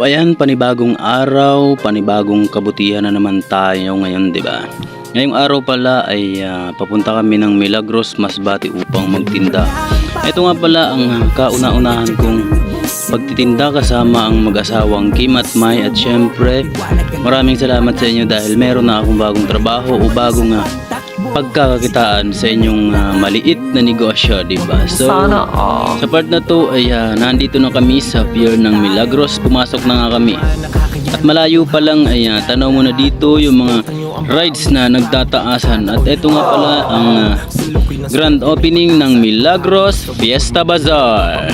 ayan, panibagong araw, panibagong kabutihan na naman tayo ngayon, 'di ba? Ngayong araw pala ay papunta kami ng Milagros, Masbate upang magtinda. Ito nga pala ang kauna-unahan kong pagtitinda kasama ang mag-asawang Kim at Mai, at syempre maraming salamat sa inyo dahil meron na akong bagong trabaho o bagong pagkakakitaan sa inyong maliit na negosyo, diba? So, sa part na to ay nandito na kami sa pier ng Milagros. Pumasok na nga kami. At malayo pa lang ay tanaw mo na dito yung mga rides na nagtataasan. At ito nga pala ang grand opening ng Milagros Fiesta Bazaar.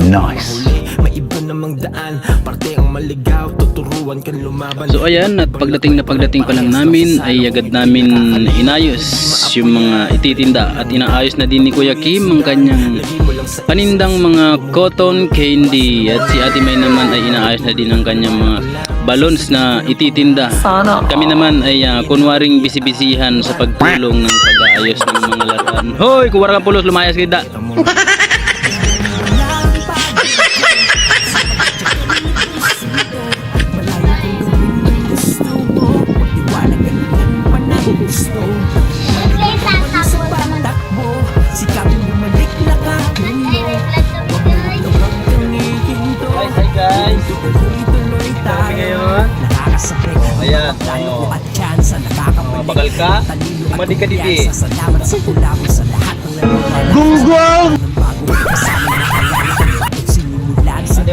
Nice. So ayan, at pagdating pa lang namin ay agad namin inayos yung mga ititinda at inaayos na din ni Kuya Kim ang kanyang panindang mga cotton candy, at si Ate May naman ay inaayos na din ang kanyang mga balloons na ititinda. Kami naman ay kunwaring bisibisihan sa pagtulong ng pag-aayos ng mga laruan. Hoy, kuwara kang pulos, lumayas kita. Ayan, mabagal ka, umadi ka dito. Google!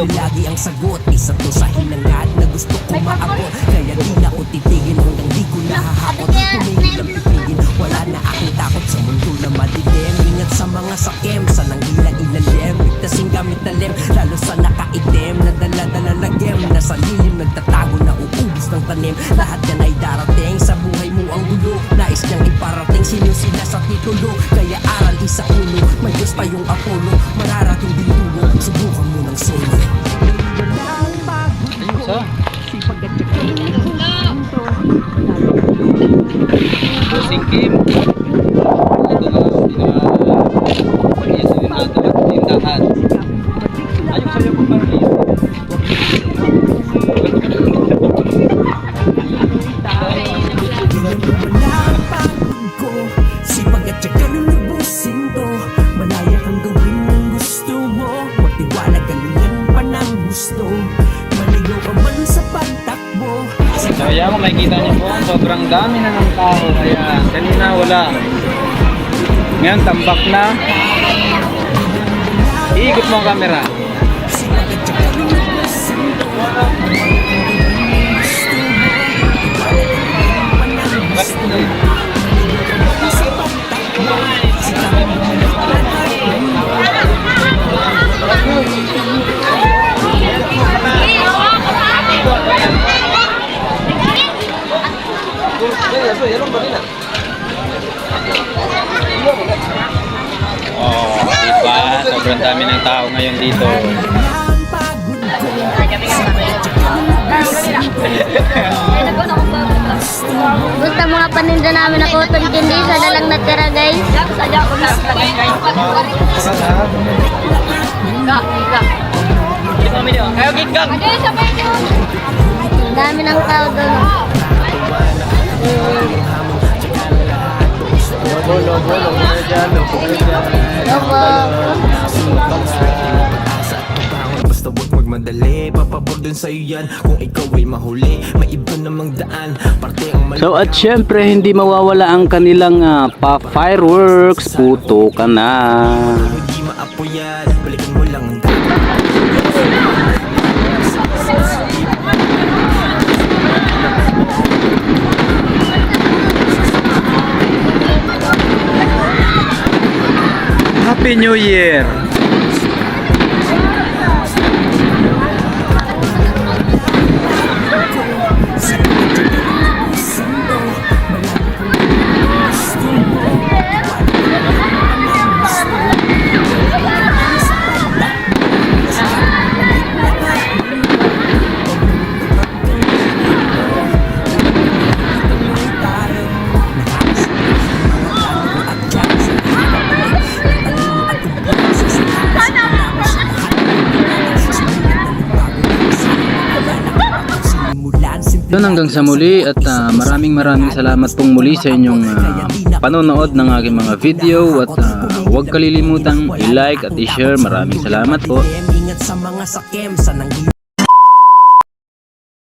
Lagi ang sagot, isa to sa hinangad na gusto ko maabot. Kaya di na ko titigil hanggang di ko nahahakot. Tumingin ang pipigil, wala na akong takot sa mundo na madilim. Ingat sa mga sakim, sa nanggilang ilalim. Ligtasing gamit na lem, lalo sa nakaitim na dala-dala lagim. Nasa lilim, nagtatago na uubos ng tanim. Lahat yan ay darating, sa buhay mo ang gulo. Nais niyang iparating, sinusila sa titulo. Kaya aral isa ulo, may Diyos pa yung Apollo. Mararating din dulo, subukan mo ng solo. Bossing Kim. Sipag at saka nang lubusin to, malaya kang gawin ng gusto mo. Magtiwala galingan pa ng gusto, maligaw ka man sa pagtakbo. So ayan, kung makikita niyo po, sobrang dami na ng tao. Kaya kanina wala. Ngayon tambak na. Iikot mo ang camera. Sipag at saka nang lubusin to, Oh, diba? Sobrang dami ng tao ngayon dito. Gusto mga paninda namin na cotton candy, isa na lang natira guys. Dami ng tao doon. basta wag magmadali, papabor din sa'yo yan. Kung ikaw ay mahuli, may iba namang daan. Parte ang mali. So at syempre hindi mawawala ang kanilang pa-fireworks. Puto ka na. Hindi maapoyan, balikan mo lang ang Happy New Year! Yun, hanggang sa muli at maraming salamat pong muli sa inyong panonood ng aking mga video at huwag kalilimutang i-like at i-share. Maraming salamat po. Ingat sa mga sakem sa nang